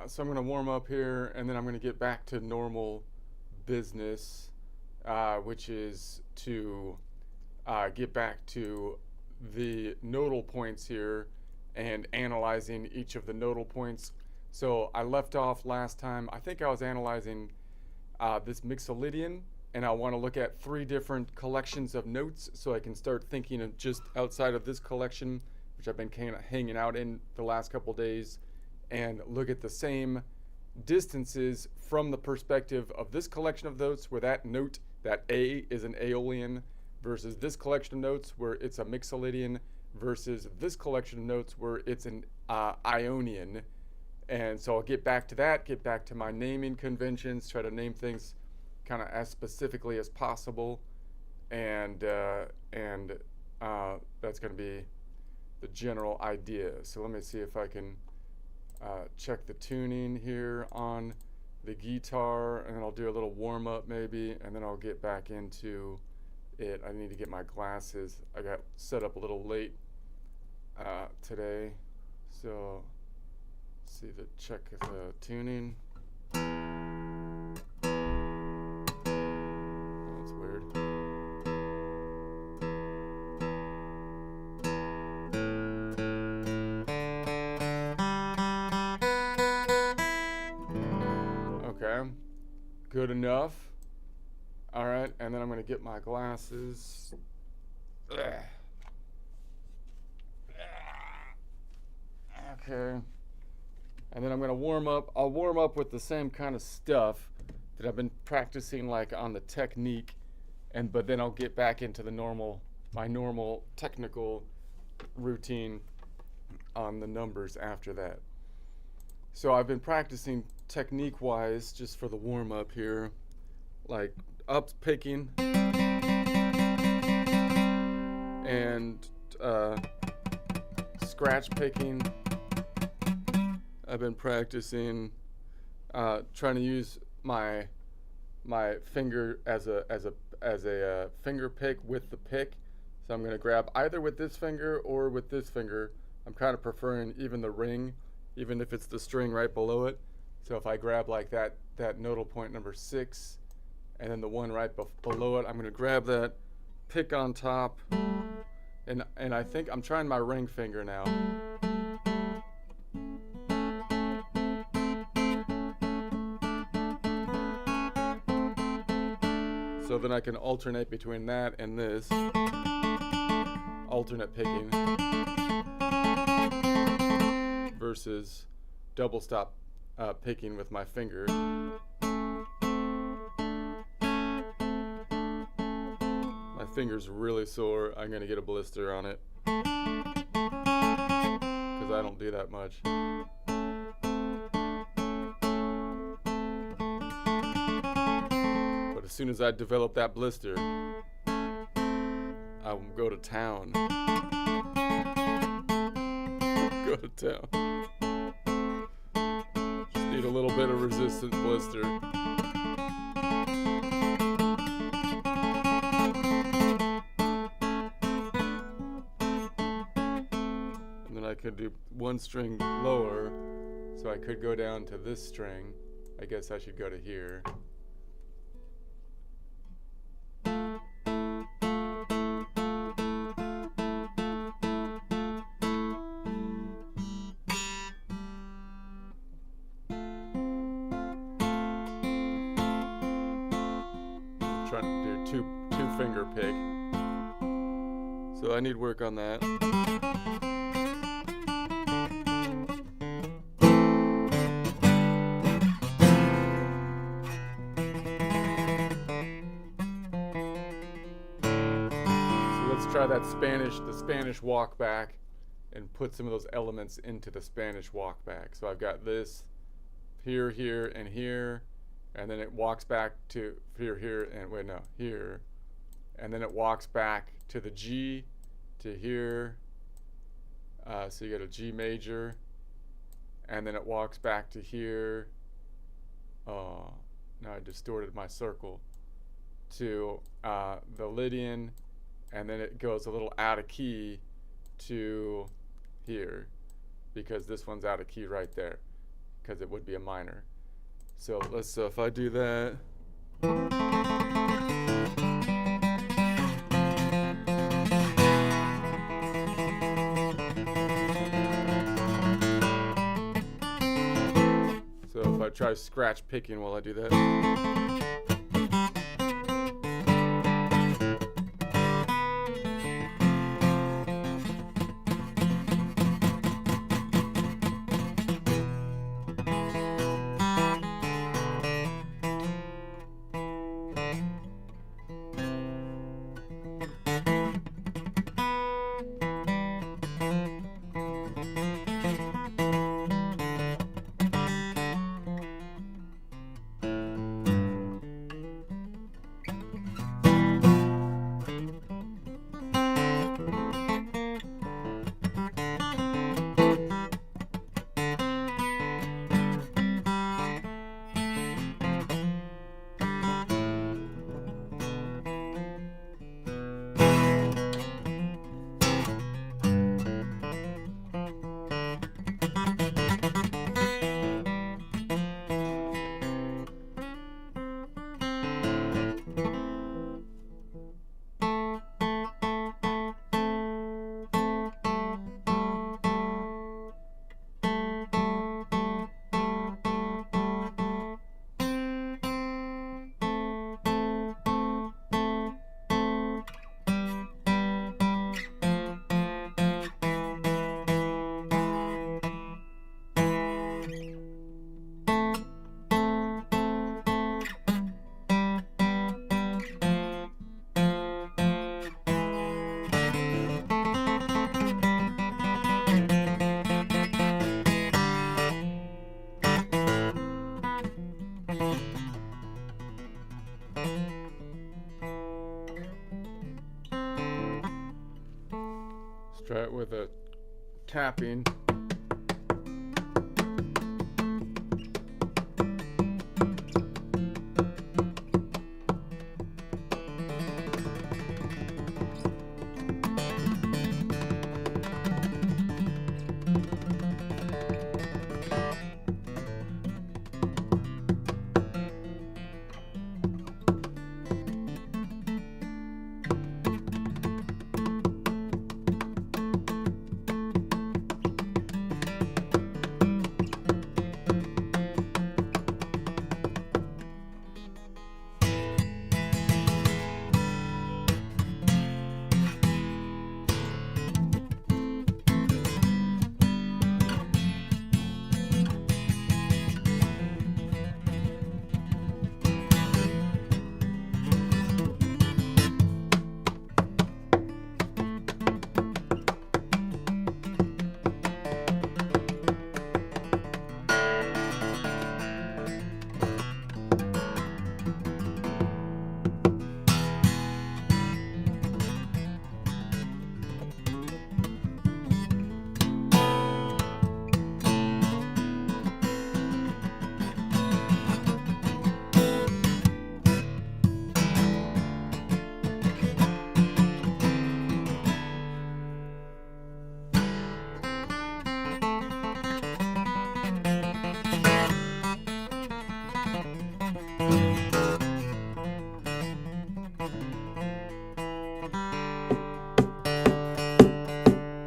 so I'm going to warm up here, and then I'm going to get back to normal business, which is to get back to the nodal points here and analyzing each of the nodal points. So I left off last time, I think I was analyzing this Mixolydian, and I want to look at 3 different collections of notes so I can start thinking of just outside of this collection, which I've been kind of hanging out in the last couple days, and look at the same distances from the perspective of this collection of notes where that note, that A, is an Aeolian, versus this collection of notes where it's a Mixolydian, versus this collection of notes where it's an Ionian. And so I'll get back to that, get back to my naming conventions, try to name things kind of as specifically as possible, and that's going to be the general idea. So let me see if I can check the tuning here on the guitar, and then I'll do a little warm up maybe, and then I'll get back into it. I need to get my glasses. I got set up a little late today, so see the check the tuning. That's weird. Okay, good enough. All right, and then I'm gonna get my glasses. Okay, and then I'm gonna warm up. I'll warm up with the same kind of stuff that I've been practicing, like on the technique, but then I'll get back into the my normal technical routine on the numbers after that. So I've been practicing technique-wise just for the warm-up here, like up picking and scratch picking. I've been practicing trying to use my finger as a finger pick with the pick. So I'm going to grab either with this finger or with this finger. I'm kind of preferring even the ring, even if it's the string right below it. So if I grab like that nodal point number 6, and then the one right below it, I'm going to grab that, pick on top, and I think I'm trying my ring finger now. So then I can alternate between that and this, alternate picking, versus double stop picking with my finger. My finger's really sore. I'm gonna get a blister on it because I don't do that much. But as soon as I develop that blister, I will go to town. Go to town. Just need a little bit of resistant blister. And then I could do one string lower, so I could go down to this string. I guess I should go to here. Trying to do two finger pick, so I need work on that. So let's try that the Spanish walk back, and put some of those elements into the Spanish walk back. So I've got this here, here, and here. And then it walks back to here, and here. And then it walks back to the G, to here. So you got a G major. And then it walks back to here. Oh, now I distorted my circle. To the Lydian. And then it goes a little out of key to here, because this one's out of key right there. because it would be a minor. So if I do that. So if I try scratch picking while I do that. Let's try it with a tapping.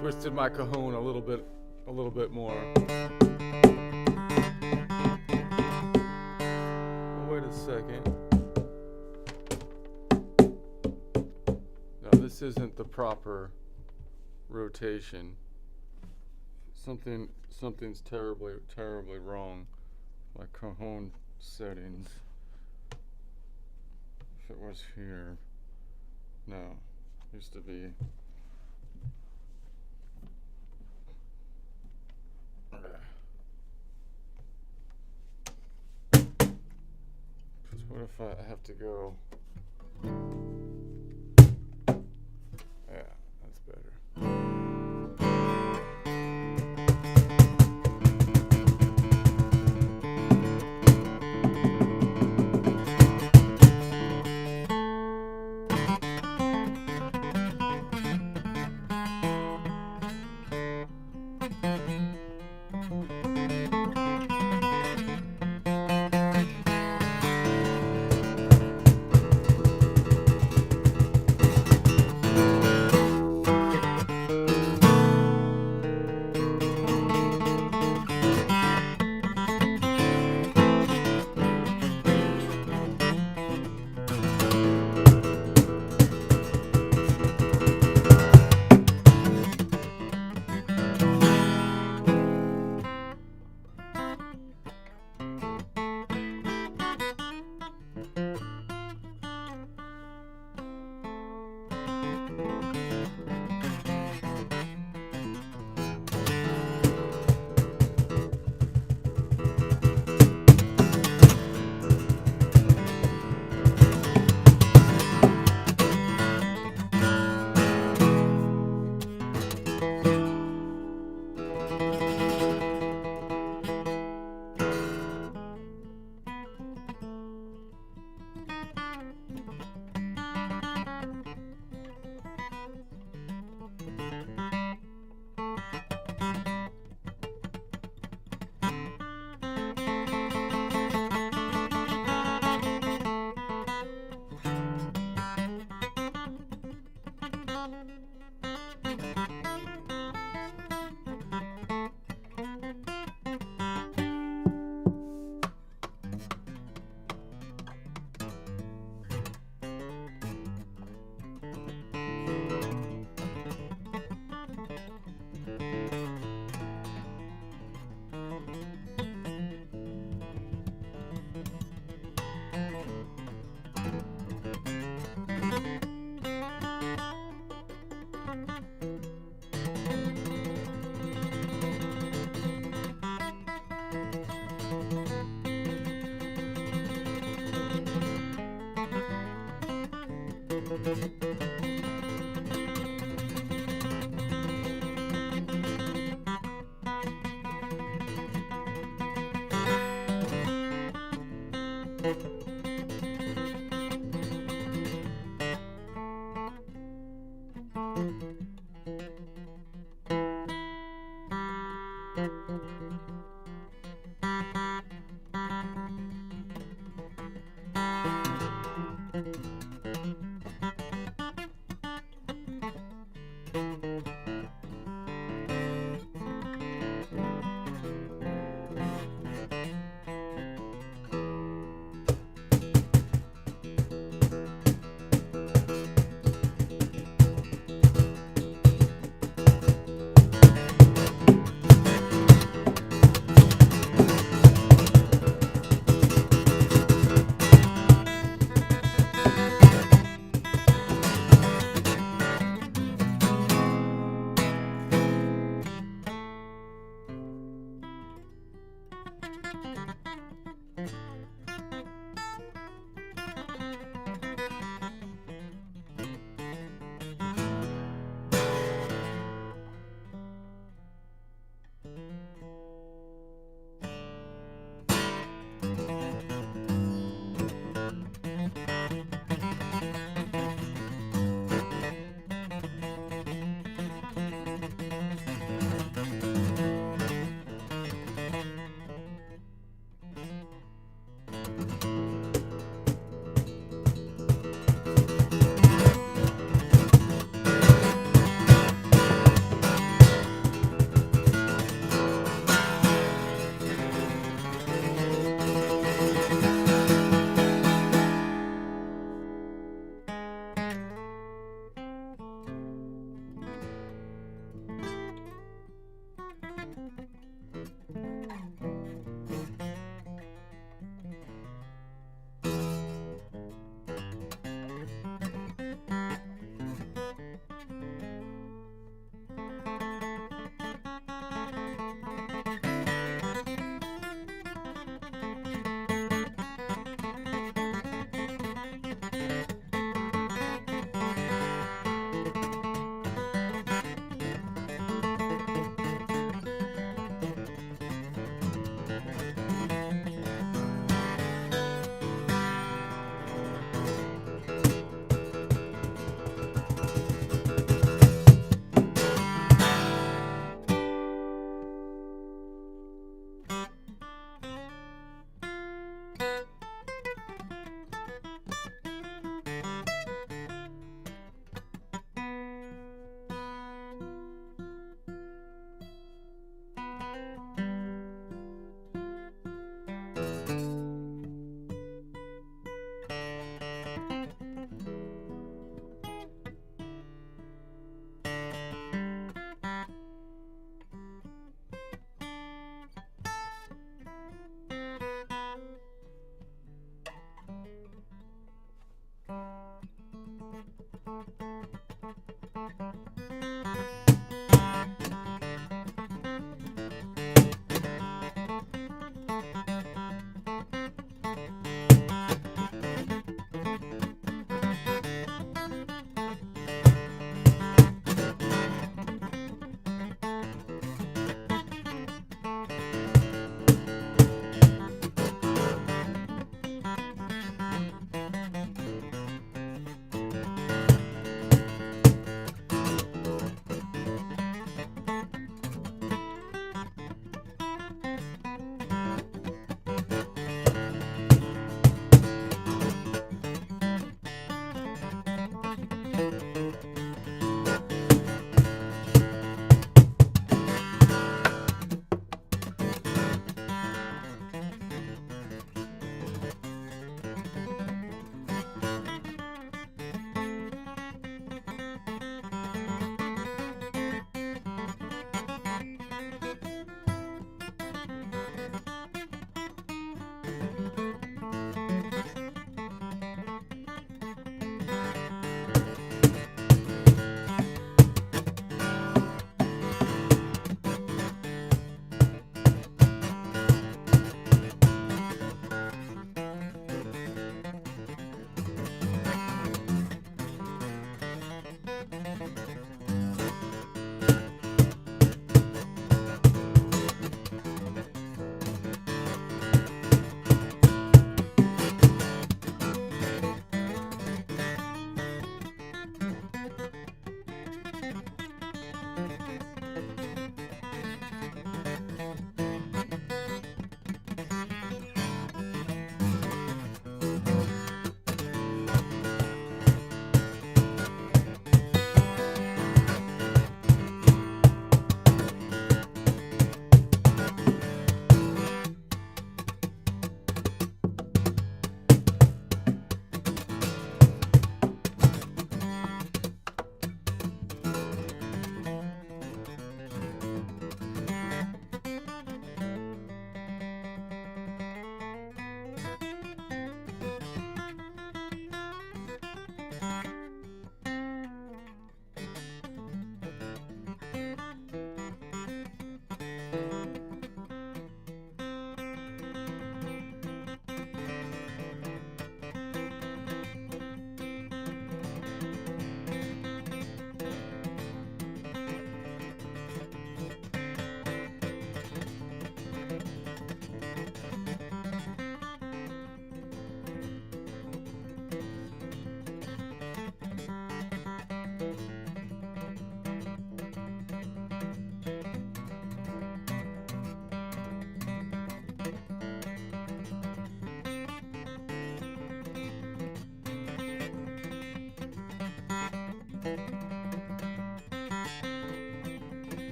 Twisted my cajon a little bit more. Wait a second. No, this isn't the proper rotation. Something's terribly wrong. My cajon settings. If it was here. No. Used to be. What if I have to go? Yeah, that's better.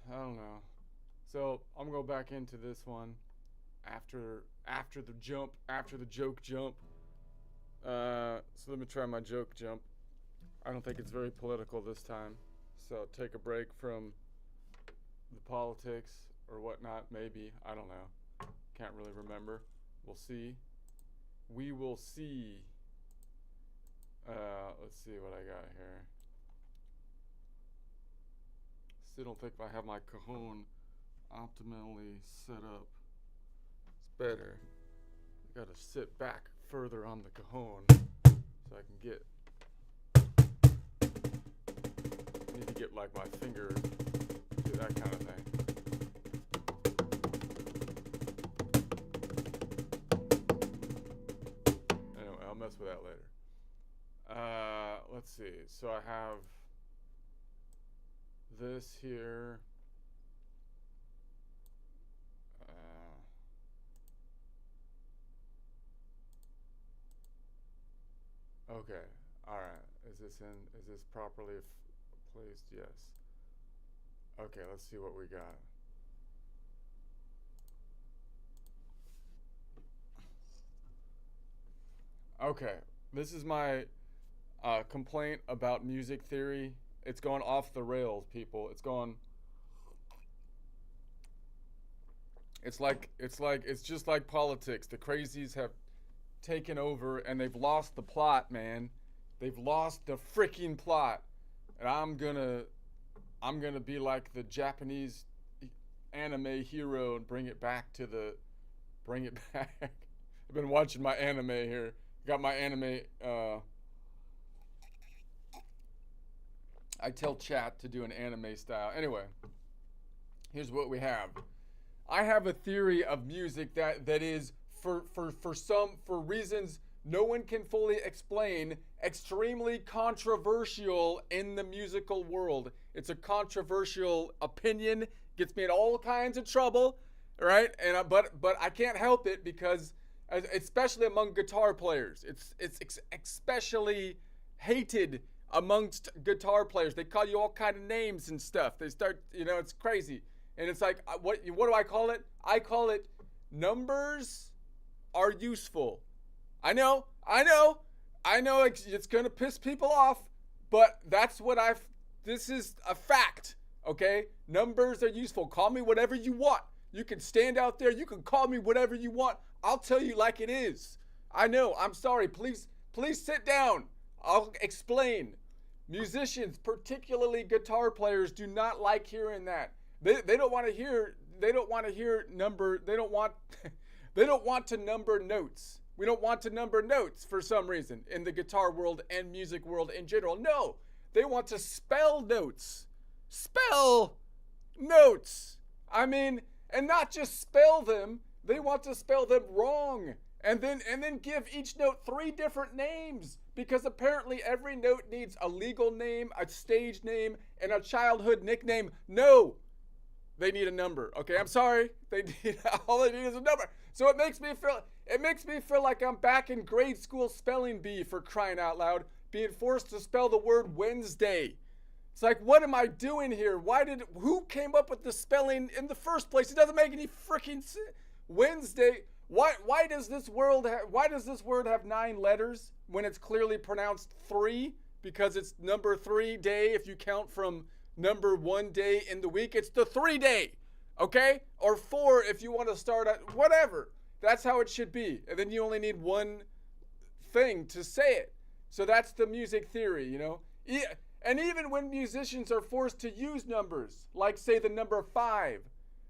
I don't know. So I'm gonna go back into this one after the jump, after the joke jump. So let me try my joke jump. I don't think it's very political this time. So take a break from the politics or whatnot. Maybe, I don't know. Can't really remember. We'll see. We will see. Let's see what I got here. Still don't think I have my cajon optimally set up. It's better. I gotta sit back further on the cajon so I can get. I need to get like my finger to that kind of thing. Anyway, I'll mess with that later. Let's see. So I have this here. Okay. All right. Is this properly placed? Yes. Okay, let's see what we got. Okay. This is my complaint about music theory. It's going off the rails, people. It's just like politics. The crazies have taken over and they've lost the plot, man. They've lost the freaking plot. And I'm gonna be like the Japanese anime hero and bring it back. I've been watching my anime here. Got my anime. I tell chat to do an anime style. Anyway, here's what we have. I have a theory of music that is for reasons no one can fully explain, extremely controversial in the musical world. It's a controversial opinion, gets me in all kinds of trouble, right? And but I can't help it because, especially among guitar players, it's especially hated amongst guitar players. They call you all kind of names and stuff. They start, it's crazy. And it's like, what do I call it? I call it numbers are useful. I know. I know it's gonna piss people off, but that's what this is a fact, okay? Numbers are useful. Call me whatever you want. You can stand out there. You can call me whatever you want. I'll tell you like it is. I know. I'm sorry. Please sit down. I'll explain. Musicians, particularly guitar players, do not like hearing that. They don't want to hear number. They don't want to number notes. We don't want to number notes for some reason in the guitar world and music world in general. No, they want to spell notes. Spell notes. I mean, and not just spell them, they want to spell them wrong. And then give each note 3 different names, because apparently every note needs a legal name, a stage name, and a childhood nickname. No, they need a number. Okay, I'm sorry. All they need is a number. So it makes me feel like I'm back in grade school spelling bee, for crying out loud, being forced to spell the word Wednesday. It's like, what am I doing here? Who came up with the spelling in the first place? It doesn't make any freaking sense. Wednesday. Why does this word have 9 letters when it's clearly pronounced 3? Because it's number 3 day. If you count from number 1 day in the week, it's the 3 day, okay? Or 4 if you want to start at whatever. That's how it should be. And then you only need one thing to say it. So that's the music theory, you know? And even when musicians are forced to use numbers, like say the number 5,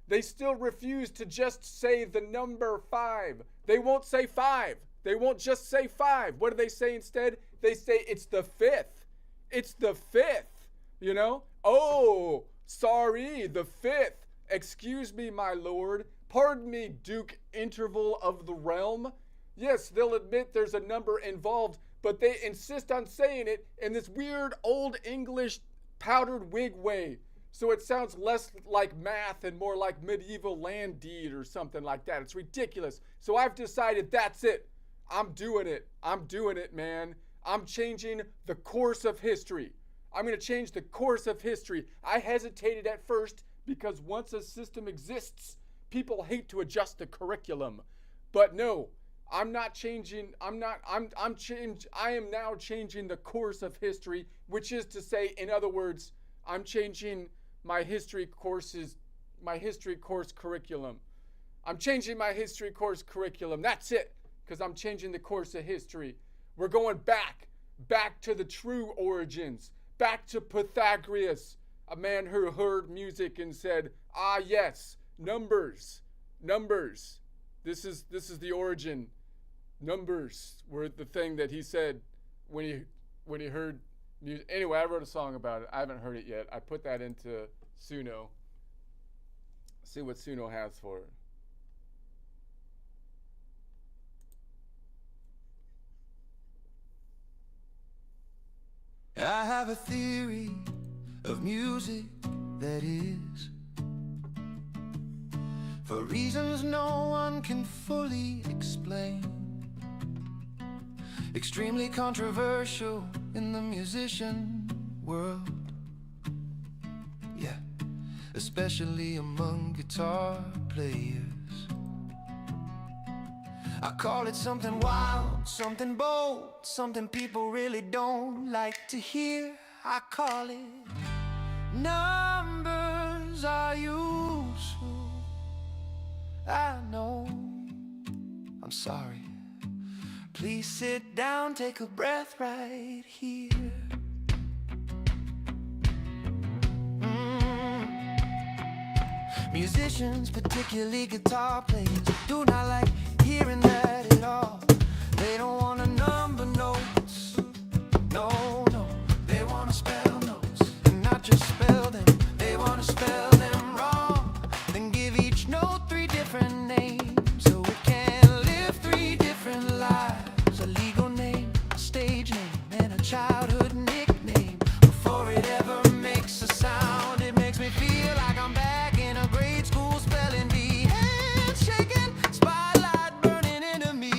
they still refuse to just say the number 5. They won't say 5. They won't just say 5. What do they say instead? They say it's the 5th. It's the 5th, you know? Oh, sorry, the 5th. Excuse me, my lord. Pardon me, Duke Interval of the Realm. Yes, they'll admit there's a number involved, but they insist on saying it in this weird old English powdered wig way. So it sounds less like math and more like medieval land deed or something like that. It's ridiculous. So I've decided that's it. I'm doing it. I'm doing it, man. I'm changing the course of history. I'm going to change the course of history. I hesitated at first because once a system exists, people hate to adjust the curriculum. But no, I'm not changing. I am now changing the course of history, which is to say, in other words, I'm changing my history course curriculum. I'm changing my history course curriculum. That's it, because I'm changing the course of history. We're going back to the true origins, back to Pythagoras, a man who heard music and said, "Ah, yes, numbers. This is the origin. Numbers were the thing that he said when he heard music." Anyway, I wrote a song about it. I haven't heard it yet. I put that into Suno. See what Suno has for it. I have a theory of music that is, for reasons no one can fully explain, extremely controversial in the musician world. Yeah, especially among guitar players. I call it something wild, something bold, something people really don't like to hear. I call it numbers are useful. I know, I'm sorry. Please sit down, take a breath right here. Musicians, particularly guitar players, do not like hearing that at all. They don't want to number notes. No, they want to spell notes. And not just spell them, they want to spell them wrong. Then give each note 3 different names, so it can live 3 different lives. A legal name, a stage name, and a childhood nickname. Before it ever makes a sound, it makes me feel like I'm back in a grade school spelling bee. Hands shaking, spotlight burning into me.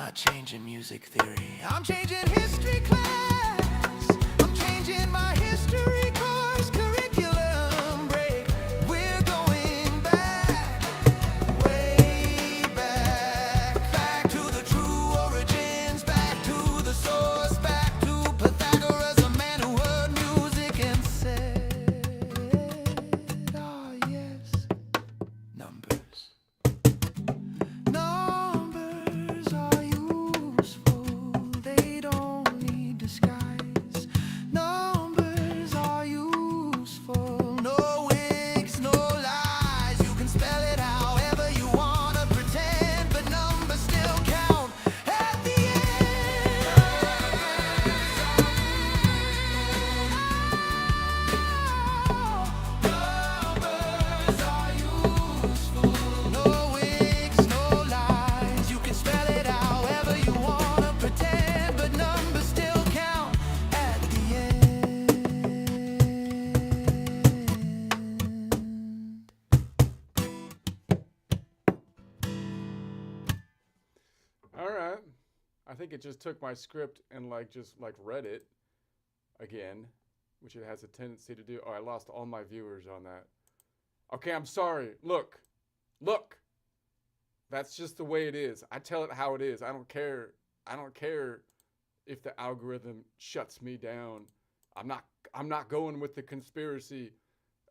not changing music theory. I'm changing history class. I'm changing my history course curriculum break. We're going back, way back, back to the true origins, back to the source, back to Pythagoras, a man who heard music and said, ah, yes, numbers. Numbers are useful, they don't need disguise. Numbers are useful, no wigs, no lies. You can spell it however you wanna pretend, but numbers still count at the end. Numbers are useful, no wigs, no lies. You can spell it however you wanna pretend, but numbers still count at the end. All right. I think it just took my script and just read it again, which it has a tendency to do. Oh, I lost all my viewers on that. Okay, I'm sorry. Look. That's just the way it is. I tell it how it is. I don't care. I don't care if the algorithm shuts me down. I'm not going with the conspiracy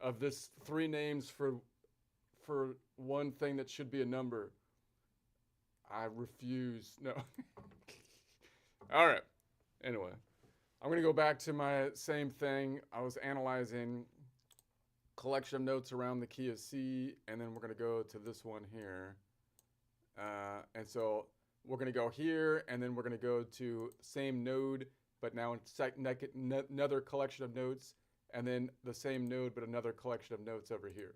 of this 3 names for one thing that should be a number. I refuse. No. All right. Anyway, I'm going to go back to my same thing. I was analyzing collection of notes around the key of C, and then we're going to go to this one here. And so we're going to go here, and then we're going to go to same node, but now in another collection of notes, and then the same node, but another collection of notes over here.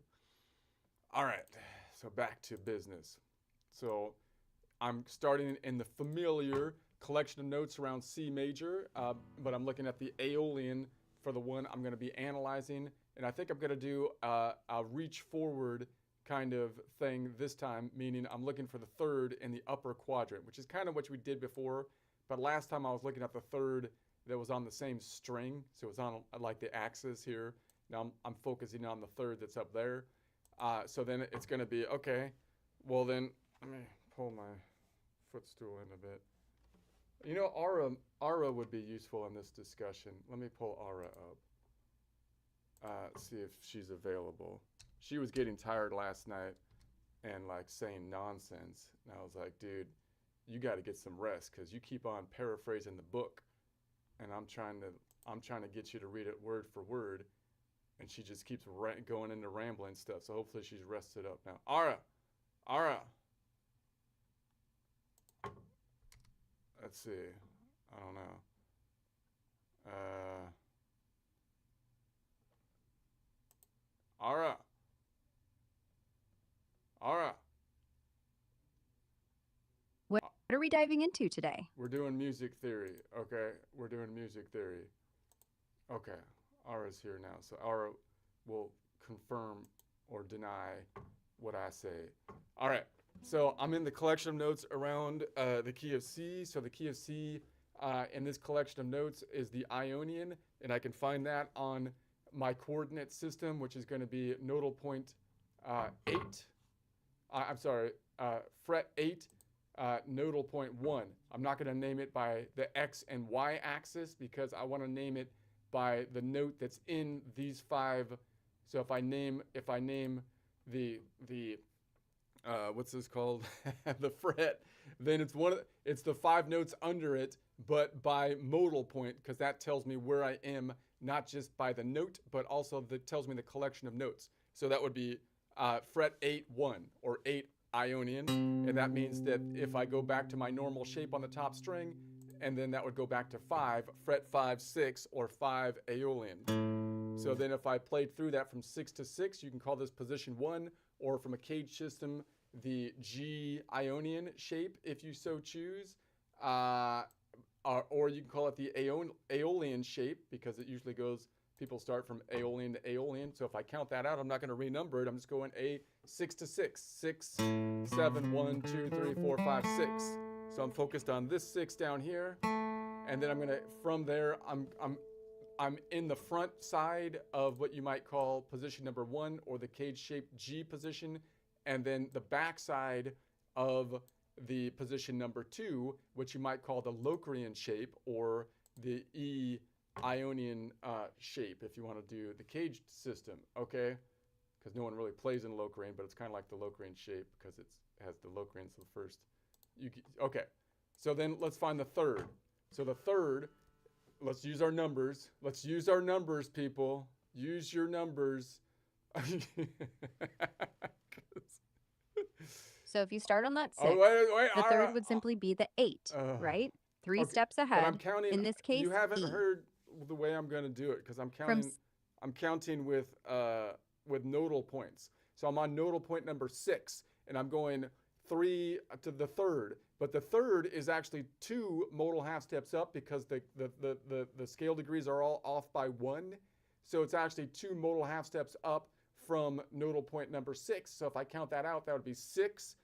All right. So back to business. So I'm starting in the familiar collection of notes around C major, but I'm looking at the Aeolian for the one I'm going to be analyzing. And I think I'm going to do a reach forward kind of thing this time, meaning I'm looking for the third in the upper quadrant, which is kind of what we did before. But last time I was looking at the third that was on the same string. So it's on like the axis here. Now I'm focusing on the third that's up there. So then it's going to be, okay, well then, let me pull my footstool in a bit. You know, Ara would be useful in this discussion. Let me pull Ara up. See if she's available. She was getting tired last night and saying nonsense. And I was like, dude, you got to get some rest because you keep on paraphrasing the book, and I'm trying to get you to read it word for word, and she just keeps going into rambling stuff. So hopefully she's rested up now. Ara. Let's see. I don't know. Ara. What are we diving into today? We're doing music theory. Okay, we're doing music theory. Okay, Ara's here now. So Ara will confirm or deny what I say. All right. So I'm in the collection of notes around the key of C. So the key of C in this collection of notes is the Ionian, and I can find that on my coordinate system, which is going to be nodal point 8. Fret 8, nodal point 1. I'm not going to name it by the X and Y axis because I want to name it by the note that's in these 5. So if I name the what's this called? The fret, then it's the 5 notes under it, but by modal point, because that tells me where I am, not just by the note, but also that tells me the collection of notes. So that would be fret 8, 1, or 8 Ionian, and that means that if I go back to my normal shape on the top string, and then that would go back to 5, fret 5, 6, or 5 Aeolian. So then if I played through that from 6 to 6, you can call this position 1, or from a cage system, the G Ionian shape, if you so choose. Or you can call it the Aeolian shape, because it usually goes, people start from Aeolian to Aeolian. So if I count that out, I'm not going to renumber it. I'm just going A 6 to 6. 6, 7, 1, 2, 3, 4, 5, 6. So I'm focused on this 6 down here, and then I'm gonna, from there, I'm in the front side of what you might call position number 1, or the cage-shaped G position, and then the back side of the position number 2, which you might call the Locrian shape, or the E Ionian shape, if you want to do the caged system, okay? Because no one really plays in Locrian, but it's kind of like the Locrian shape because it has the Locrians the first. Okay, so then let's find the third. So the third, let's use our numbers. Let's use our numbers, people. Use your numbers. So if you start on that 6, Oh, wait, the all third right. would simply be the 8, right? 3 Okay, steps but ahead. I'm counting. In this case, you haven't E. heard the way I'm going to do it because I'm counting. I'm counting with nodal points. So I'm on nodal point number 6, and I'm going 3 to the third. But the third is actually 2 modal half steps up because the scale degrees are all off by 1. So it's actually 2 modal half steps up from nodal point number 6. So if I count that out, that would be 6,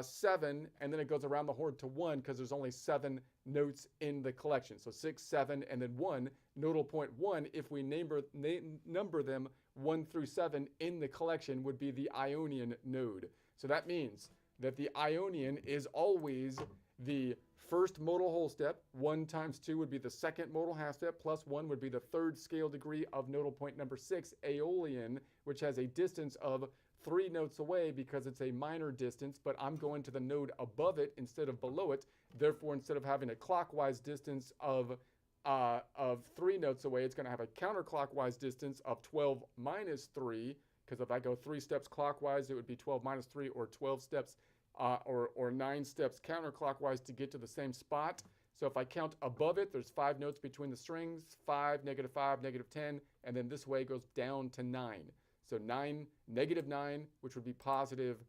7, and then it goes around the horn to 1 because there's only 7 notes in the collection. So 6, 7, and then 1. Nodal point 1, if we number them 1 through 7 in the collection, would be the Ionian node. So that means that the Ionian is always the first modal whole step. 1 times 2 would be the second modal half step, plus 1 would be the third scale degree of nodal point number 6, Aeolian, which has a distance of 3 notes away because it's a minor distance, but I'm going to the node above it instead of below it. Therefore, instead of having a clockwise distance of 3 notes away, it's going to have a counterclockwise distance of 12 minus 3, because if I go 3 steps clockwise, it would be 12 minus 3, or 12 steps or 9 steps counterclockwise to get to the same spot. So if I count above it, there's 5 notes between the strings, 5, -5, -10, and then this way goes down to 9. So 9, -9, which would be positive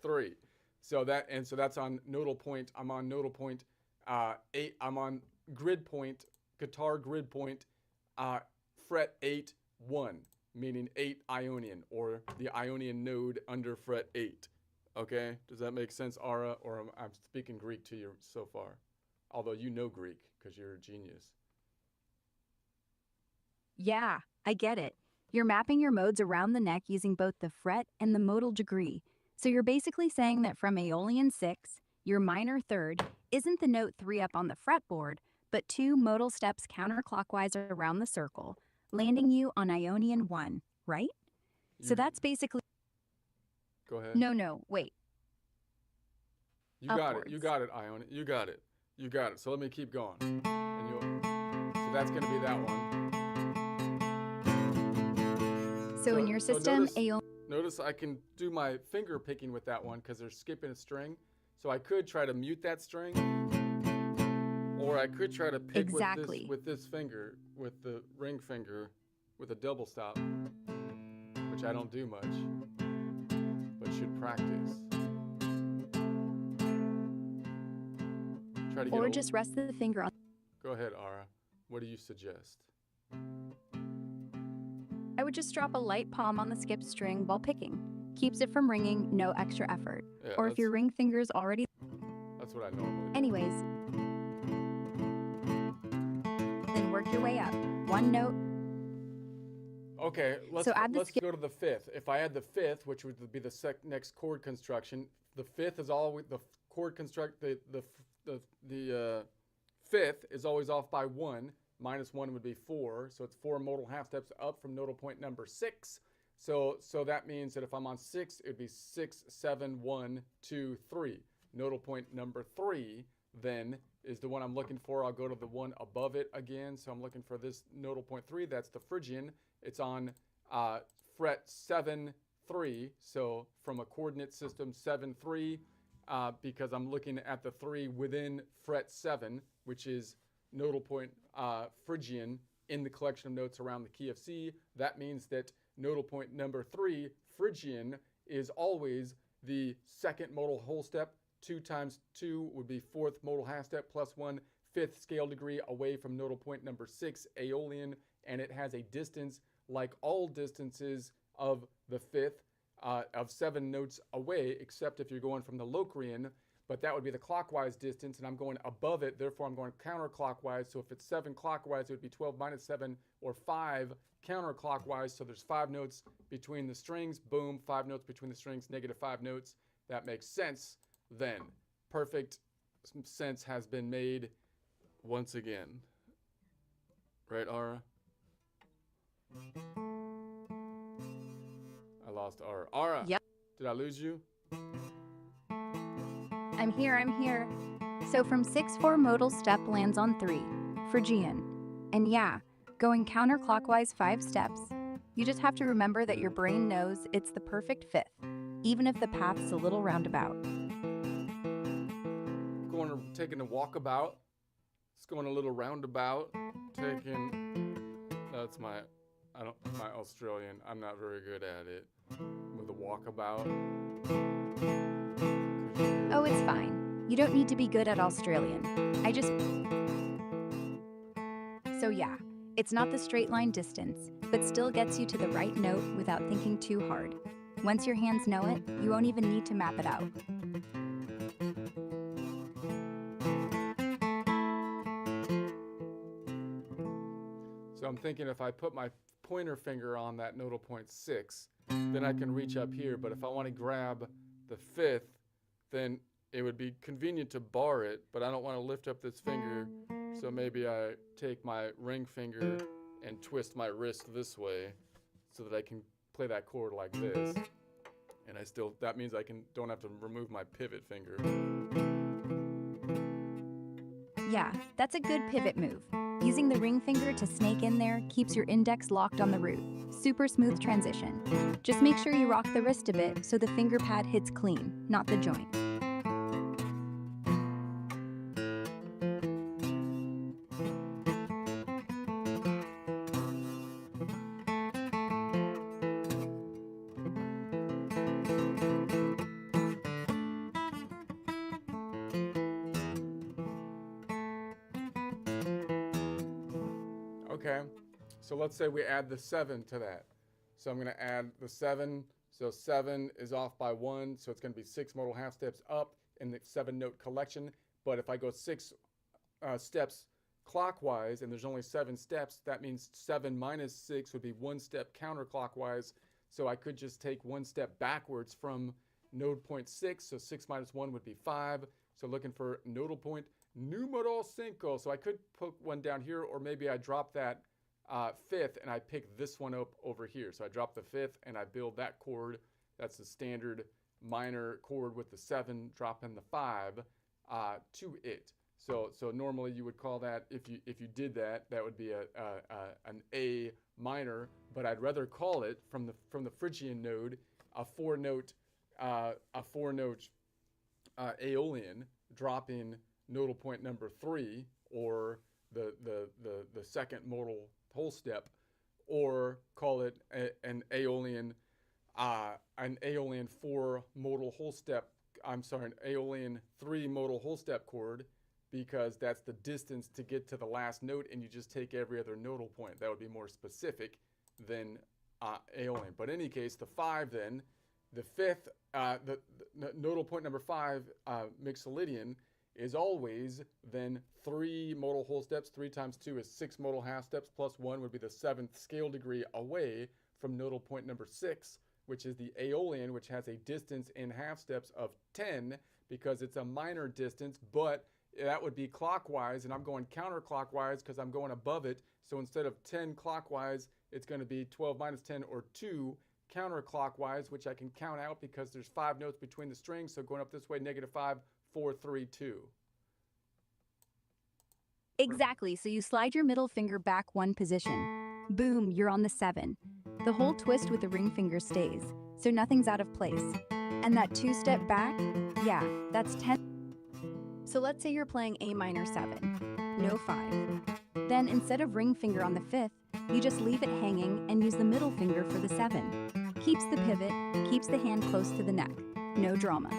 3. So that's on nodal point. I'm on nodal point 8. I'm on grid point, guitar grid point, fret 8, 1, meaning 8 Ionian, or the Ionian node under fret 8. Okay, does that make sense, Ara? Or I'm speaking Greek to you so far, although you know Greek because you're a genius. Yeah, I get it. You're mapping your modes around the neck using both the fret and the modal degree. So you're basically saying that from Aeolian 6, your minor third isn't the note 3 up on the fretboard, but 2 modal steps counterclockwise around the circle, landing you on Ionian 1, right? So that's basically... Go ahead. No, wait. You got it. Upwards. You got it, Ionian. You got it. You got it. So let me keep going. So that's going to be that one. So in your system, notice I can do my finger picking with that one because they're skipping a string. So I could try to mute that string, or I could try to pick with this finger, with the ring finger, with a double stop, which I don't do much, but should practice. Try to get or just rest the finger on... Go ahead, Ara. What do you suggest? I would just drop a light palm on the skip string while picking. Keeps it from ringing, no extra effort. Yeah, or if your ring finger's already... That's what I normally do. Anyways, then work your way up. 1 note. Okay, let's go to the 5th. If I had the 5th, which would be the next chord construction, the 5th is always the chord construct. The 5th is always off by 1. -1 would be 4, so it's 4 modal half steps up from nodal point number 6. So that means that if I'm on 6, it would be 6, 7, 1, 2, 3. Nodal point number 3 then is the one I'm looking for. I'll go to the one above it again. So I'm looking for this nodal point 3. That's the Phrygian. It's on fret 7, 3. So from a coordinate system 7, 3, because I'm looking at the 3 within fret 7, which is nodal point Phrygian in the collection of notes around the key of C. That means that nodal point number 3, Phrygian, is always the second modal whole step. 2 times 2 would be 4th modal half step plus 1, 5th scale degree away from nodal point number 6, Aeolian, and it has a distance like all distances of the 5th, of 7 notes away, except if you're going from the Locrian, but that would be the clockwise distance, and I'm going above it, therefore I'm going counterclockwise. So if it's 7 clockwise, it would be 12 minus 7, or 5 counterclockwise. So there's 5 notes between the strings. Boom, 5 notes between the strings, -5 notes. That makes sense then. Perfect sense has been made once again. Right, Ara? I lost Ara. Ara! Yep. Did I lose you? I'm here. So from 6/4 modal step lands on 3, Phrygian. And yeah, going counterclockwise 5 steps. You just have to remember that your brain knows it's the perfect 5th, even if the path's a little roundabout. Taking a walkabout. It's going a little roundabout. That's my Australian. I'm not very good at it. With a walkabout. Oh, it's fine. You don't need to be good at Australian. So yeah, it's not the straight line distance, but still gets you to the right note without thinking too hard. Once your hands know it, you won't even need to map it out. So I'm thinking if I put my pointer finger on that nodal point 6, then I can reach up here. But if I want to grab the 5th, then it would be convenient to bar it, but I don't want to lift up this finger. So maybe I take my ring finger and twist my wrist this way so that I can play that chord like this. And that means I don't have to remove my pivot finger. Yeah, that's a good pivot move. Using the ring finger to snake in there keeps your index locked on the root. Super smooth transition. Just make sure you rock the wrist a bit so the finger pad hits clean, not the joint. Okay, so let's say we add the 7 to that. So I'm going to add the 7. So 7 is off by 1, so it's going to be 6 modal half steps up in the 7-note collection. But if I go 6 steps clockwise, and there's only 7 steps, that means 7 minus 6 would be 1 step counterclockwise. So I could just take 1 step backwards from node point 6. So 6 minus 1 would be 5. So looking for nodal point numero 5. So I could put one down here, or maybe I drop that 5th and I pick this one up over here. So I drop the 5th and I build that chord. That's the standard minor chord with the 7, drop in the 5 to it. So normally you would call that, if you did that, that would be an A minor, but I'd rather call it from the Phrygian node a 4-note Aeolian, dropping nodal point number 3, or the second modal whole step, or call it an Aeolian 4 modal whole step. I'm sorry, an Aeolian 3 modal whole step chord, because that's the distance to get to the last note, and you just take every other nodal point. That would be more specific than Aeolian. But in any case, the 5 then, the 5th, the nodal point number 5, Mixolydian, is always then 3 modal whole steps. 3 times 2 is 6 modal half steps, plus 1 would be the 7th scale degree away from nodal point number 6, which is the Aeolian, which has a distance in half steps of 10, because it's a minor distance, but that would be clockwise, and I'm going counterclockwise because I'm going above it. So instead of 10 clockwise, it's going to be 12 minus 10, or 2 counterclockwise, which I can count out because there's 5 notes between the strings. So going up this way, -5, 4, 3, 2. Exactly, so you slide your middle finger back 1 position. Boom, you're on the 7. The whole twist with the ring finger stays, so nothing's out of place. And that 2-step back, yeah, that's 10. So let's say you're playing A minor 7, no 5. Then instead of ring finger on the 5th, you just leave it hanging and use the middle finger for the 7. Keeps the pivot, keeps the hand close to the neck. No drama.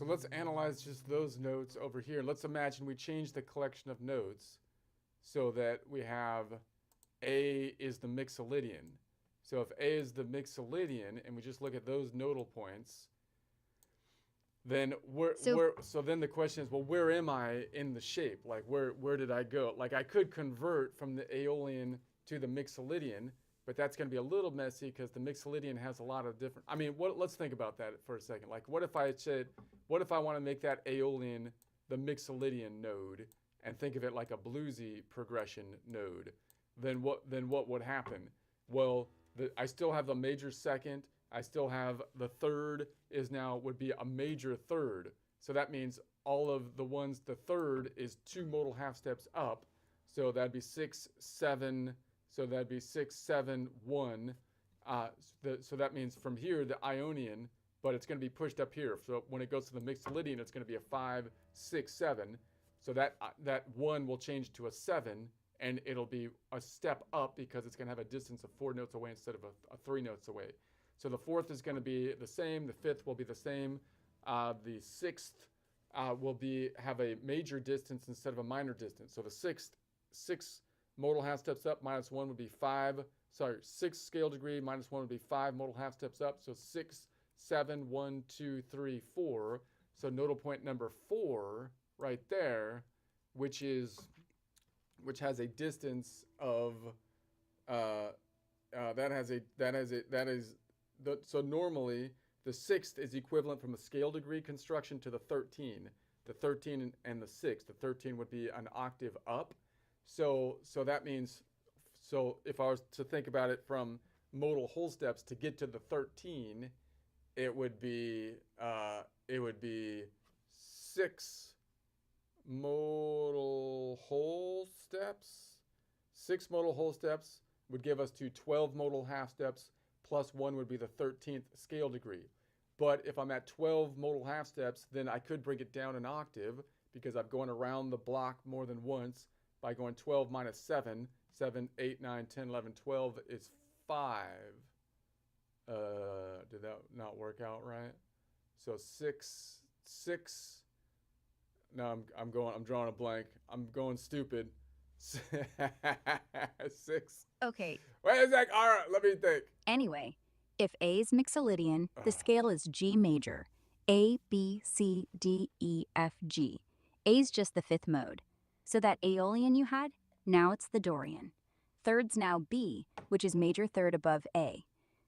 let's analyze just those notes over here. Let's imagine we change the collection of notes so that we have A is the Mixolydian. So if A is the Mixolydian, and we just look at those nodal points, then so then the question is, well, where am I in the shape? Like where did I go? Like I could convert from the Aeolian to the Mixolydian, but that's going to be a little messy because the Mixolydian has a lot of different. I mean, let's think about that for a second. Like, what if I want to make that Aeolian the Mixolydian node and think of it like a bluesy progression node? Then what would happen? Well, I still have the major second. I still have the third would be a major third. So that means all of the ones, the third is 2 modal half steps up. So that'd be 6, 7. So that'd be 6, 7, 1. So that means from here, the Ionian, but it's going to be pushed up here. So when it goes to the Mixolydian, it's going to be a 5, 6, 7. So that 1 will change to a 7, and it'll be a step up because it's going to have a distance of 4 notes away instead of a 3 notes away. So the 4th is going to be the same. The 5th will be the same. The 6th will have a major distance instead of a minor distance. So the 6 modal half steps up minus 1 would be 5. Sorry, 6 scale degree minus 1 would be 5 modal half steps up. So 6, 7, 1, 2, 3, 4. So nodal point number 4 right there, which has a distance of so normally the 6th is equivalent from a scale degree construction to the 13. The 13 and the 6. The 13 would be an octave up. So that means, so if I was to think about it from modal whole steps to get to the 13, it would be 6 modal whole steps. 6 modal whole steps would give us to 12 modal half steps, plus 1 would be the 13th scale degree. But if I'm at 12 modal half steps, then I could bring it down an octave because I'm going around the block more than once by going 12 minus 7. 7, 8, 9, 10, 11, 12 is 5. Did that not work out right? So 6. No, I'm drawing a blank. I'm going stupid. 6. Okay, Wait a sec. All right, let me think. anyway, if A is Mixolydian, the scale is G major. A, B, C, D, E, F, G. A is just the 5th mode. So that Aeolian you had, now it's the Dorian. 3rd's now B, which is major 3rd above A.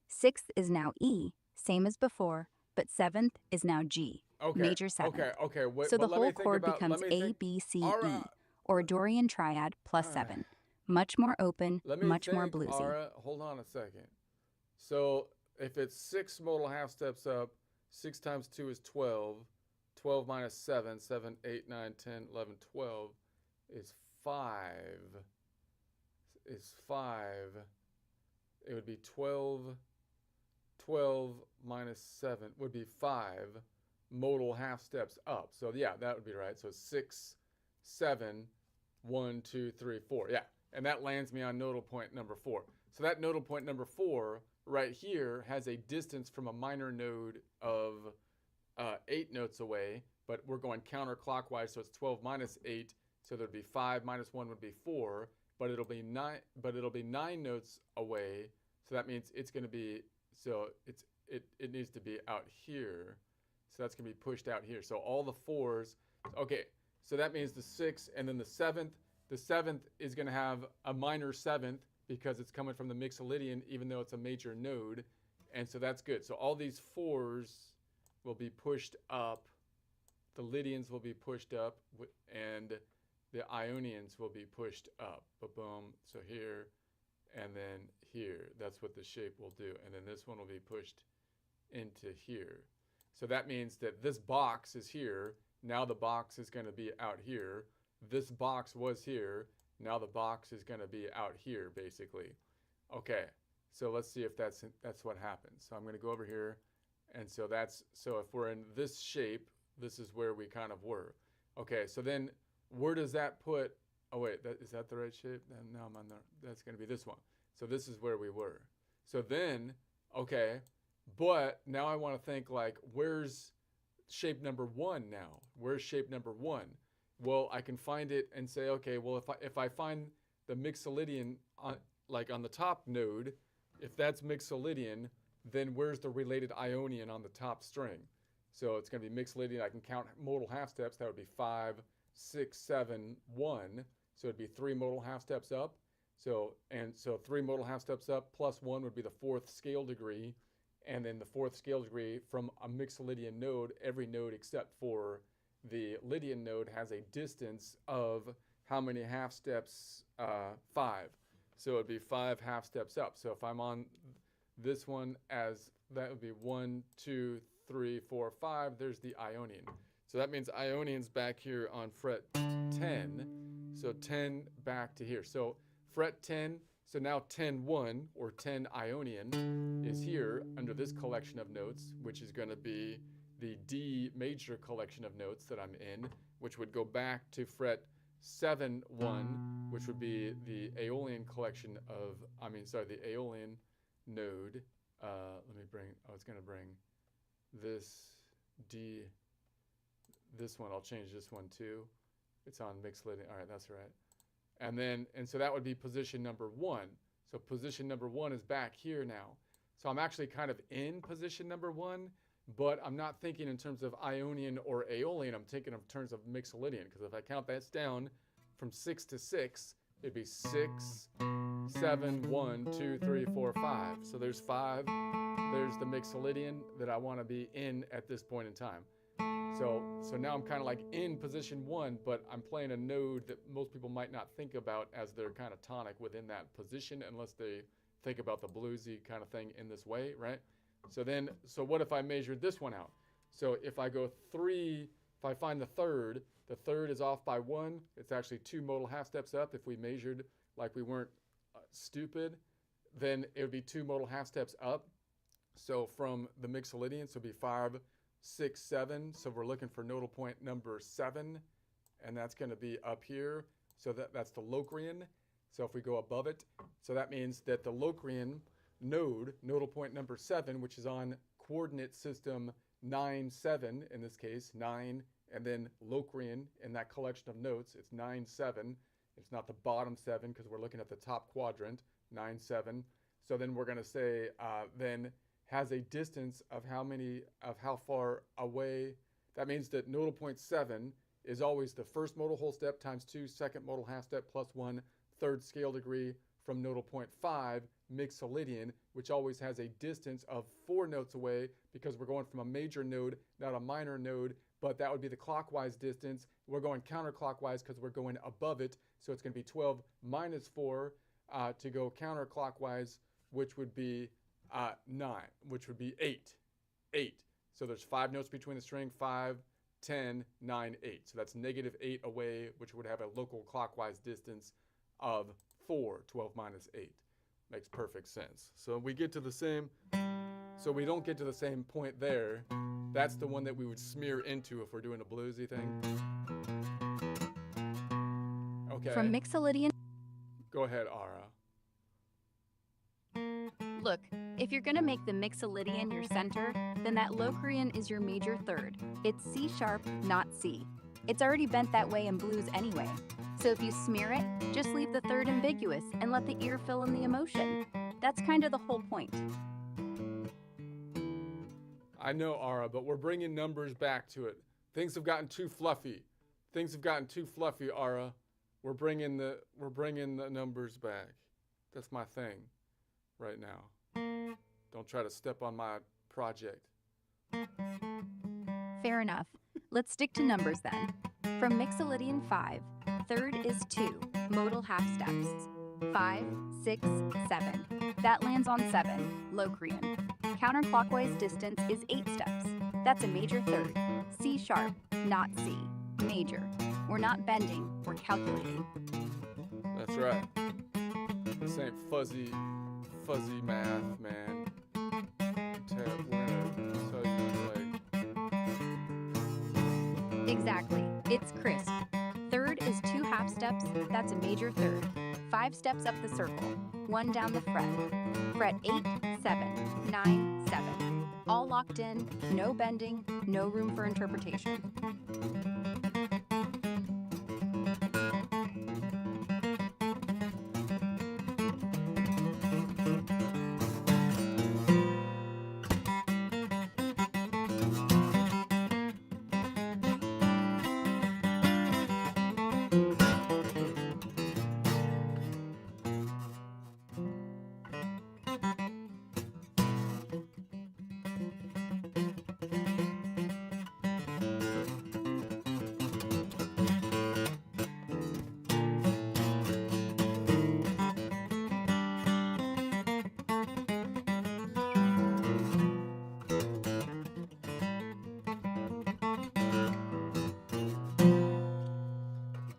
6th is now E, same as before, but 7th is now G, Okay. major 7th. Okay. Wait, So the but let me whole think chord about- becomes let me A, think- B, C, All E, right. or a Dorian triad plus 7. Much more open, Let me much more think, bluesy. Ara, hold on a second. So if it's 6 modal half steps up, 6 times 2 is 12. 12 minus 7, 7, 8, 9, 10, 11, 12 is 5. It would be 12 minus 7 would be 5 modal half steps up. So yeah, that would be right. So 6, 7, 1, 2, 3, 4. Yeah. And that lands me on nodal point number 4. So that nodal point number 4 right here has a distance from a minor node of 8 notes away, but we're going counterclockwise, so it's 12 minus 8. So there'd be 5 minus 1 would be 4, but it'll be 9. But it'll be 9 notes away. So that means it's going to be it needs to be out here. So that's going to be pushed out here. So all the 4s. Okay. So that means the 6 and then the 7th. The 7th is going to have a minor 7th because it's coming from the Mixolydian, even though it's a major node. And so that's good. So all these 4s will be pushed up. The Lydians will be pushed up, and the Ionians will be pushed up. Boom. So here and then here. That's what the shape will do. And then this one will be pushed into here. So that means that this box is here. Now the box is going to be out here. This box was here. Now the box is going to be out here, basically. Okay, so let's see if that's what happens. So I'm going to go over here, and so if we're in this shape, this is where we kind of were. Okay, so then where does that put? Oh wait, is that the right shape? No, I'm on the. That's going to be this one. So this is where we were. So then, okay, but now I want to think like, where's shape number 1 now? Where's shape number 1? Well, I can find it and say, okay, well, if I find the Mixolydian on, like on the top node, if that's Mixolydian, then where's the related Ionian on the top string? So it's going to be Mixolydian. I can count modal half steps. That would be 5, 6, 7, 1. So it'd be 3 modal half steps up. So 3 modal half steps up plus 1 would be the 4th scale degree. And then the 4th scale degree from a Mixolydian node, every node except for the Lydian node has a distance of how many half steps? 5. So it'd be 5 half steps up. So if I'm on this one as, that would be 1, 2, 3, 4, 5, there's the Ionian. So that means Ionian's back here on fret 10. So 10 back to here. So fret 10, so now 10-1 or 10 Ionian is here under this collection of notes, which is going to be the D major collection of notes that I'm in, which would go back to fret 7-1, which would be the Aeolian collection of, the Aeolian node. Let me bring, I was going to bring this D, this one, I'll change this one too. It's on Mixolydian, all right, that's right. And so that would be position number 1. So position number 1 is back here now. So I'm actually kind of in position number 1, but I'm not thinking in terms of Ionian or Aeolian, I'm thinking in terms of Mixolydian, because if I count that down from 6 to 6, it'd be 6, 7, 1, 2, 3, 4, 5. So there's 5. There's the Mixolydian that I want to be in at this point in time. So now I'm kind of like in position 1, but I'm playing a node that most people might not think about as their kind of tonic within that position, unless they think about the bluesy kind of thing in this way, right? So what if I measured this one out? So if I go 3, if I find the third is off by 1. It's actually 2 modal half steps up. If we measured like we weren't stupid, then it would be 2 modal half steps up. So from the Mixolydian, so it'd be 5, 6, 7. So we're looking for nodal point number 7, and that's going to be up here. So that's the Locrian. So if we go above it, so that means that the Locrian node, nodal point number 7, which is on coordinate system 9, 7, in this case, 9, and then Locrian in that collection of notes, it's 9, 7. It's not the bottom 7 because we're looking at the top quadrant, 9, 7. So then we're going to say then has a distance of how far away. That means that nodal point 7 is always the first modal whole step times 2 second modal half step plus 1 third scale degree from nodal point 5 Mixolydian, which always has a distance of 4 notes away because we're going from a major node, not a minor node, but that would be the clockwise distance. We're going counterclockwise because we're going above it, so it's going to be 12 minus 4 to go counterclockwise, which would be 9, which would be 8. 8. So there's 5 notes between the string, 5, 10, 9, 8. So that's negative 8 away, which would have a local clockwise distance of 4, 12 minus 8. Makes perfect sense. So we get to the same, so we don't get to the same point there. That's the one that we would smear into if we're doing a bluesy thing. Okay. From Mixolydian. Go ahead, Ara. Look, if you're gonna make the Mixolydian your center, then that Locrian is your major third. It's C sharp, not C. It's already bent that way in blues anyway. So if you smear it, just leave the third ambiguous and let the ear fill in the emotion. That's kind of the whole point. I know, Ara, but we're bringing numbers back to it. Things have gotten too fluffy. Things have gotten too fluffy, Ara. We're bringing the numbers back. That's my thing right now. Don't try to step on my project. Fair enough. Let's stick to numbers then. From Mixolydian 5, third is 2, modal half steps. 5, 6, 7. That lands on 7, Locrian. Counterclockwise distance is 8 steps. That's a major third. C sharp, not C. Major. We're not bending, we're calculating. That's right. This ain't fuzzy math, man. Exactly. It's crisp. Third is 2 half steps. That's a major third. 5 steps up the circle. 1 down the fret. Fret 8, 7, 9, 7. All locked in, no bending, no room for interpretation.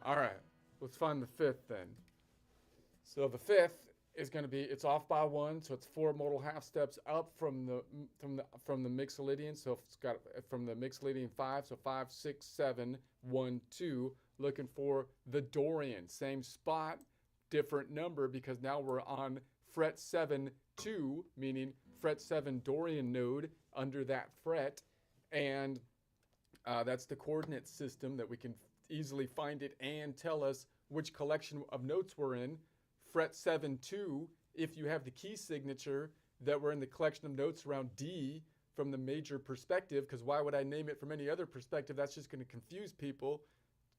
All right, let's find the fifth then. So the fifth is going to be, it's off by one, so it's 4 modal half steps up from the Mixolydian. So it's got from the Mixolydian 5, so 5, 6, 7, 1, 2. Looking for the Dorian, same spot, different number, because now we're on fret 7, 2, meaning fret 7 Dorian node under that fret, and that's the coordinate system that we can easily find it and tell us which collection of notes we're in. Fret 7, 2, if you have the key signature that we're in the collection of notes around D from the major perspective, because why would I name it from any other perspective? That's just going to confuse people.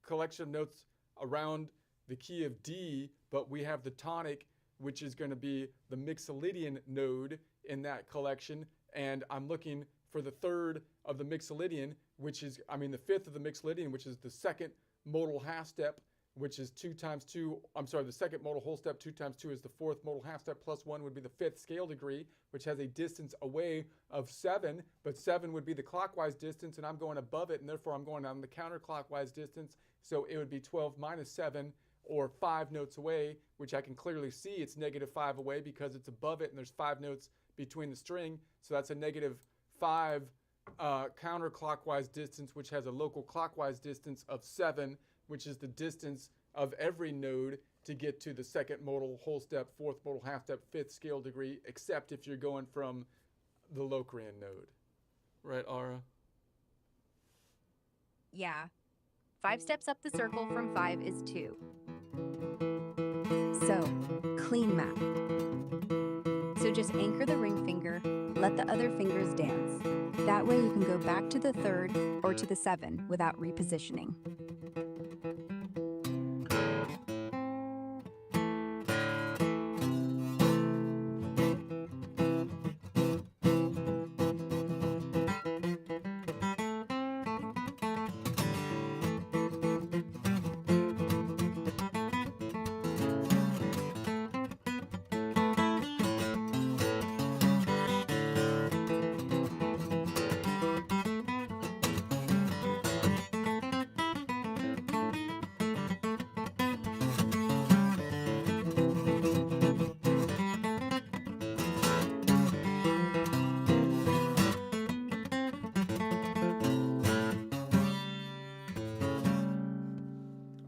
Collection of notes around the key of D, but we have the tonic, which is going to be the Mixolydian node in that collection, and I'm looking for the third of the Mixolydian, the fifth of the Mixolydian, which is the second modal half step, which is 2 times 2. I'm sorry, the second modal whole step, 2 times 2 is the fourth modal half step, plus 1 would be the fifth scale degree, which has a distance away of 7, but 7 would be the clockwise distance, and I'm going above it, and therefore I'm going on the counterclockwise distance, so it would be 12 minus 7, or 5 notes away, which I can clearly see it's -5 away because it's above it, and there's 5 notes between the string, so that's a -5 counterclockwise distance, which has a local clockwise distance of 7, which is the distance of every node to get to the second modal whole step, fourth modal half step, fifth scale degree, except if you're going from the Locrian node. Right, Ara? Yeah. 5 steps up the circle from 5 is 2. So, clean map. So just anchor the ring finger, let the other fingers dance. That way you can go back to the 3rd or to the 7 without repositioning.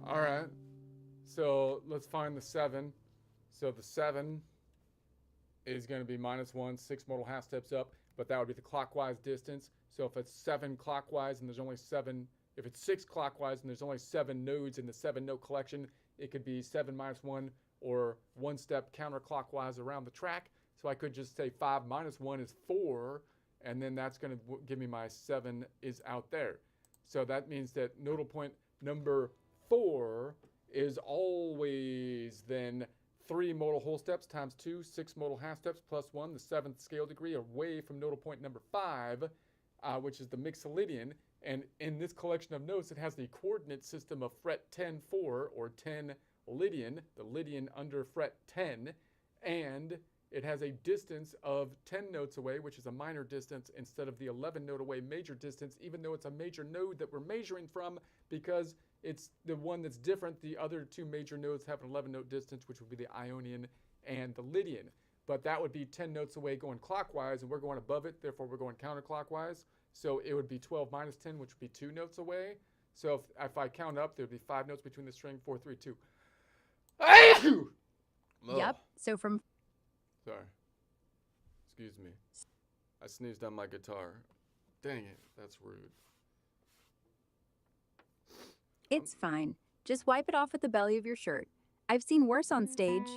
All right, so let's find the 7. So the 7 is going to be -1, 6 modal half steps up, but that would be the clockwise distance. So if it's 7 clockwise and there's only 7, if it's 6 clockwise and there's only 7 nodes in the 7 node collection, it could be 7 minus 1 or 1 step counterclockwise around the track. So I could just say 5 minus 1 is 4, and then that's going to give me my 7 is out there. So that means that nodal point number 4 is always then 3 modal whole steps times 2, 6 modal half steps plus 1, the 7th scale degree, away from nodal point number 5, which is the Mixolydian. And in this collection of notes, it has the coordinate system of fret 10, 4, or 10 Lydian, the Lydian under fret 10, and it has a distance of 10 notes away, which is a minor distance, instead of the 11 note away major distance, even though it's a major node that we're measuring from, because it's the one that's different. The other 2 major nodes have an 11 note distance, which would be the Ionian and the Lydian. But that would be 10 notes away going clockwise, and we're going above it, therefore we're going counterclockwise. So it would be 12 minus 10, which would be 2 notes away. So if I count up, there would be 5 notes between the string, 4, 3, 2. Yep. So from Sorry. Excuse me. I sneezed on my guitar. Dang it, that's rude. It's fine. Just wipe it off with the belly of your shirt. I've seen worse on stage.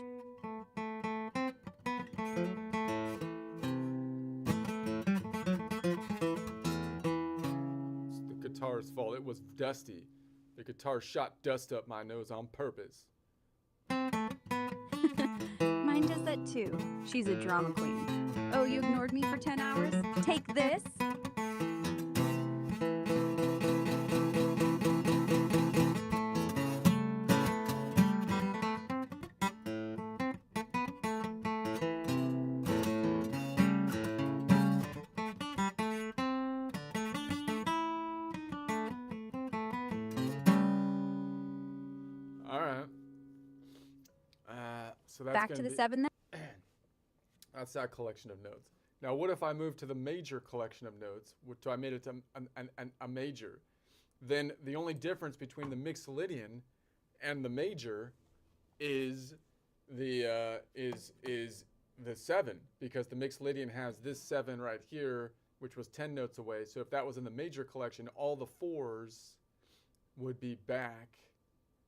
It's the guitar's fault. It was dusty. The guitar shot dust up my nose on purpose. Mine does that too. She's a drama queen. Oh, you ignored me for 10 hours? Take this! All right. So that's Back gonna to the be- 7 then? That's that collection of notes. Now, what if I move to the major collection of notes? So I made it to a major. Then the only difference between the Mixolydian and the major is the 7, because the Mixolydian has this 7 right here, which was 10 notes away. So if that was in the major collection, all the 4s would be back.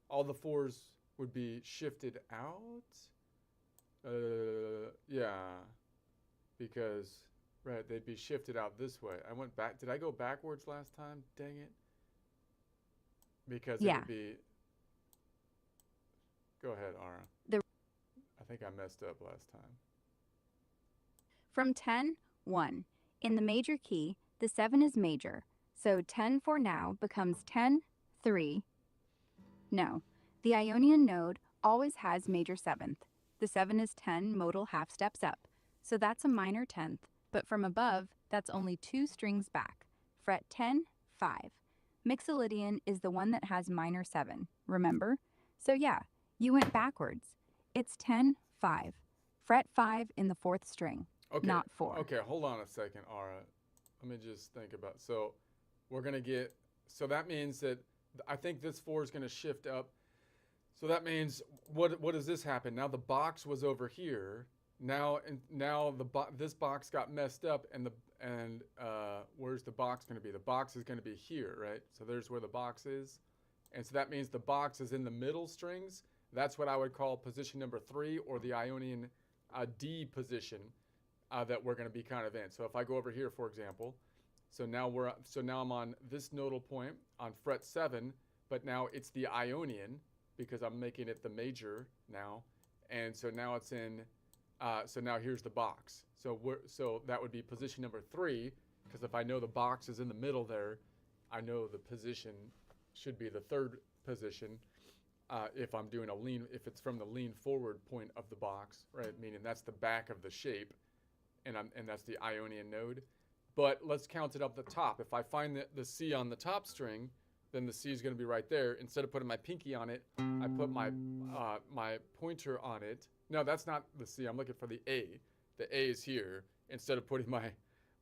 All the 4s would be shifted out. Yeah, because right, they'd be shifted out this way. I went back. Did I go backwards last time? Dang it. Because it Yeah. would be. Go ahead, Ara. I think I messed up last time. From 10, 1. In the major key, the 7 is major. So 10 for now becomes 10, 3. No, the Ionian node always has major 7th. The 7 is 10 modal half steps up. So that's a minor 10th. But from above, that's only 2 strings back. Fret 10, 5. Mixolydian is the one that has minor 7, remember? So yeah, you went backwards. It's 10, 5. Fret 5 in the 4th string, Okay. not 4. Okay, hold on a second, Ara. Let me just think about. So we're gonna get. So that means that I think this 4 is gonna shift up. So that means what does this happen? Now the box was over here. Now this box got messed up, and where's the box going to be? The box is going to be here, right? So there's where the box is, and so that means the box is in the middle strings. That's what I would call position number 3, or the Ionian D position that we're going to be kind of in. So if I go over here, for example, so now I'm on this nodal point on fret 7, but now it's the Ionian, because I'm making it the major now, and so now it's in. So now here's the box. So that would be position number 3, because if I know the box is in the middle there, I know the position should be the 3rd position. If I'm doing if it's from the lean forward point of the box, right? Meaning that's the back of the shape, and that's the Ionian node. But let's count it up the top. If I find the C on the top string, then the C is going to be right there. Instead of putting my pinky on it, I put my my pointer on it. No, that's not the C. I'm looking for the A. The A is here. Instead of putting my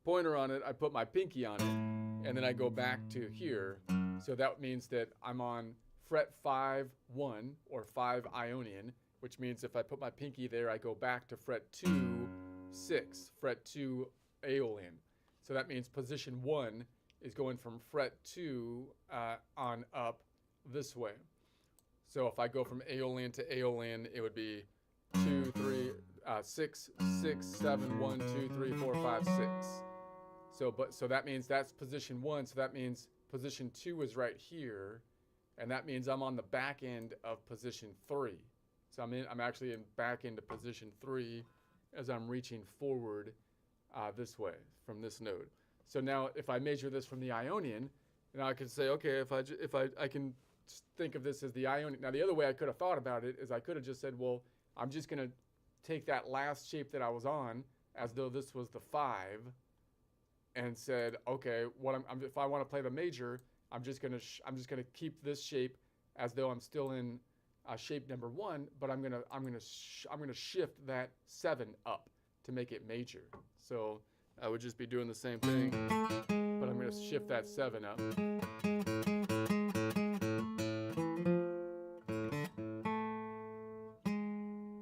pointer on it, I put my pinky on it, and then I go back to here. So that means that I'm on fret 5, 1, or 5 Ionian, which means if I put my pinky there, I go back to fret 2, 6, fret 2 Aeolian. So that means position 1 is going from fret 2 on up this way. So if I go from Aeolian to Aeolian, it would be 2, 3, 6, 6, 7, 1, 2, 3, 4, 5, 6. So that means that's position 1. So that means position 2 is right here, and that means I'm on the back end of position 3. So I'm actually in back into position 3 as I'm reaching forward this way from this node. So now if I measure this from the Ionian, now I can say, okay, if I can think of this as the Ionian. Now the other way I could have thought about it is I could have just said, well, I'm just going to take that last shape that I was on as though this was the 5, and said, okay, if I want to play the major, I'm just going to keep this shape as though I'm still in shape number 1, but I'm going to shift that 7 up to make it major. So I would just be doing the same thing, but I'm going to shift that 7 up.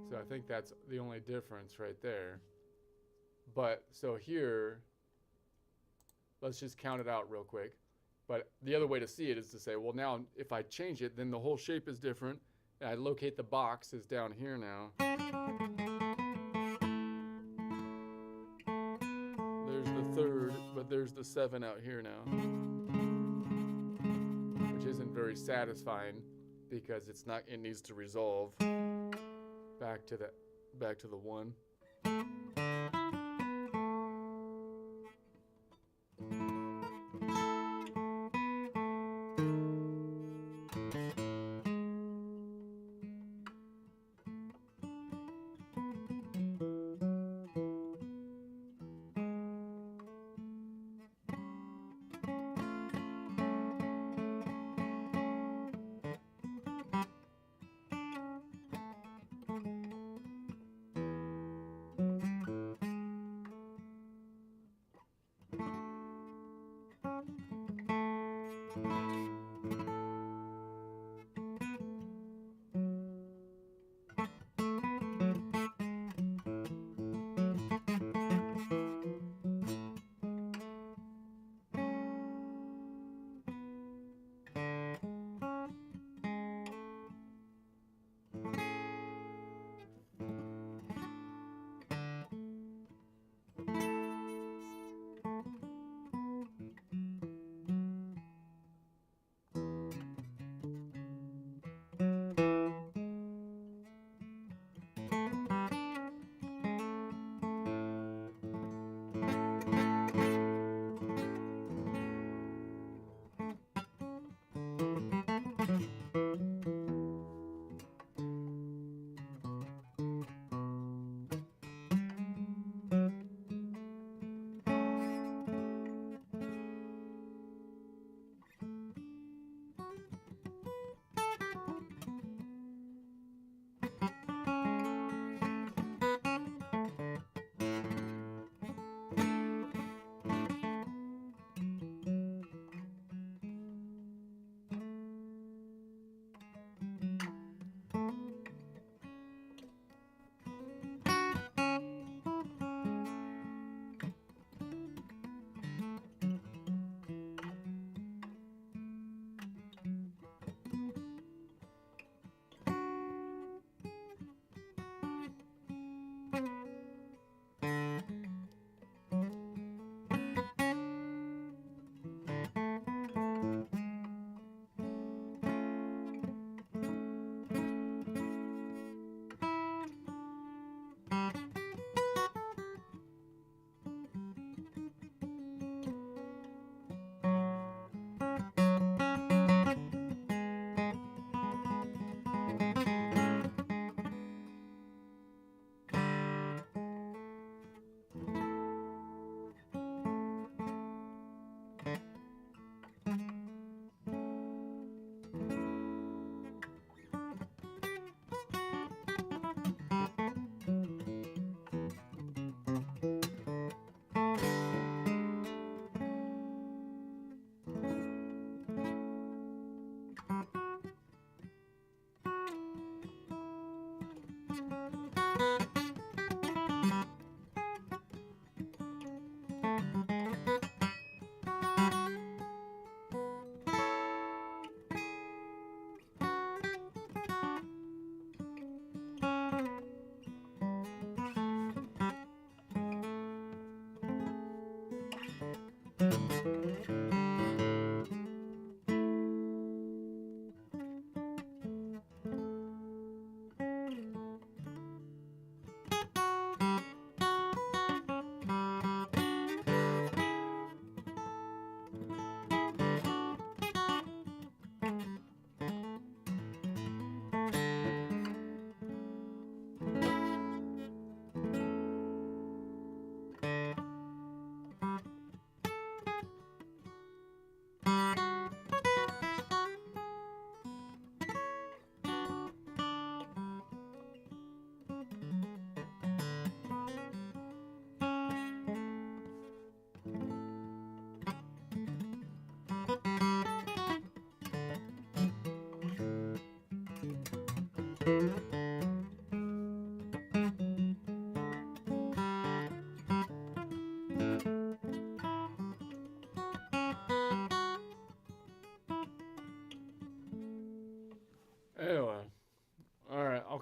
So I think that's the only difference right there. But so here, let's just count it out real quick. But the other way to see it is to say, well, now if I change it, then the whole shape is different. And I locate the box is down here now. There's the third, but there's the 7 out here now, which isn't very satisfying because it's not. It needs to resolve back to the 1.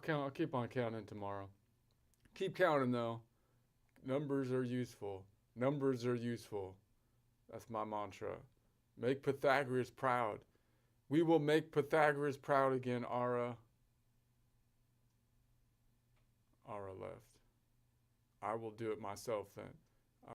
count. I'll keep on counting tomorrow. Keep counting though. Numbers are useful. Numbers are useful. That's my mantra. Make Pythagoras proud. We will make Pythagoras proud again, Ara. Ara left. I will do it myself then.